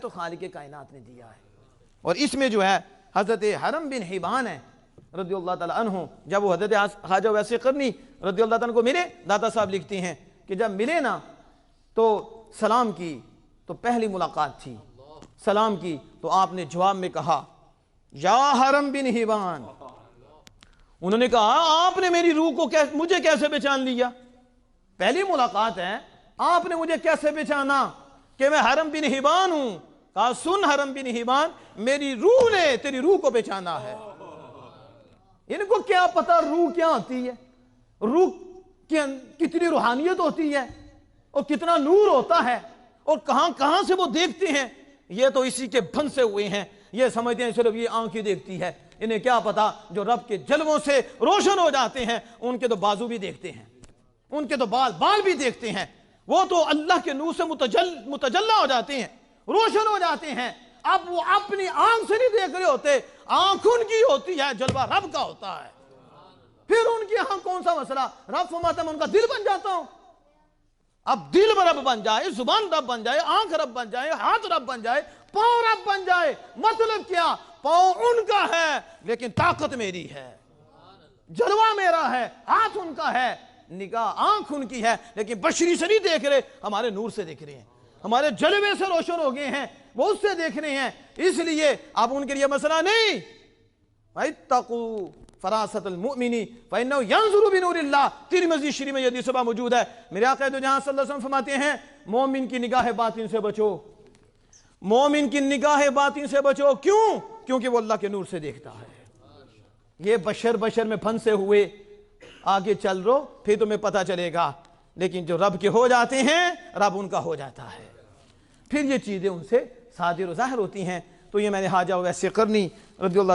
تو خالق کائنات نے دیا ہے۔ اور اس میں جو ہے حضرت حرم بن حبان ہے رضی اللہ تعالیٰ عنہ، جب وہ حضرت خواجہ ویس قرنی رضی اللہ تعالیٰ عنہ کو ملے، داتا صاحب لکھتے ہیں کہ جب ملے نا تو سلام کی، تو پہلی ملاقات تھی، سلام کی تو آپ نے جواب میں کہا یا حرم بن حبان۔ انہوں نے کہا آپ نے میری روح کو مجھے کیسے پہچان لیا؟ پہلی ملاقات ہے، آپ نے مجھے کیسے پہچانا کہ میں حرم بن حبان ہوں؟ کہا سن حرم بن حبان، میری روح نے تیری روح کو پہچانا ہے۔ ان کو کیا پتا روح کیا ہوتی ہے، روح کتنی روحانیت ہوتی ہے اور کتنا نور ہوتا ہے اور کہاں کہاں سے وہ دیکھتے ہیں۔ یہ تو اسی کے پھنسے ہوئے ہیں، یہ سمجھتے ہیں صرف یہ آنکھیں دیکھتی ہے، انہیں کیا پتا جو رب کے جلووں سے روشن ہو جاتے ہیں ان کے تو بازو بھی دیکھتے ہیں، ان کے تو بال بھی دیکھتے ہیں، وہ تو اللہ کے نور سے متجلا ہو جاتے ہیں، روشن ہو جاتے ہیں۔ اب وہ اپنی آنکھ سے نہیں دیکھ رہے ہوتے، آنکھ ان کی ہوتی ہے، جلوہ رب کا ہوتا ہے۔ پھر ان کی آنکھ کون سا مسئلہ؟ رب فرماتا ہے میں ان کا دل بن جاتا ہوں۔ اب دل رب بن جائے، زبان رب بن جائے، آنکھ رب بن جائے، ہاتھ رب بن جائے، پاؤں رب بن جائے، مطلب کیا؟ پاؤں ان کا ہے لیکن طاقت میری ہے، جلوہ میرا ہے، ہاتھ ان کا ہے، نگاہ آنکھ ان کی ہے، لیکن بشری سے نہیں دیکھ رہے، ہمارے نور سے دیکھ رہے ہیں، ہمارے جلوے سے روشن ہو گئے ہیں، وہ اس سے دیکھ رہے ہیں۔ اس لیے اب ان کے لیے مسئلہ نہیں وَاتَّقُوا فَرَاسَةَ الْمُؤْمِنِ فَإِنَّهُ يَنْظُرُ بِنُورِ اللَّهِ۔ ترمذی شریف میں یہ حدیث موجود ہے، میرے آقا دو جہاں صلی اللہ علیہ وسلم فرماتے ہیں مومن کی نگاہ باطن سے بچو، مومن کی نگاہ باطن سے بچو۔ کیوں؟ کیونکہ وہ اللہ کے نور سے دیکھتا ہے۔ یہ بشر میں پھنسے ہوئے آگے چل رہو پھر تمہیں پتہ چلے گا، لیکن جو رب کے ہو جاتے ہیں رب ان کا ہو جاتا ہے، پھر یہ چیزیں ان سے صادر و ظاہر ہوتی ہیں۔ تو یہ میں نے خواجہ ویس قرنی رضی اللہ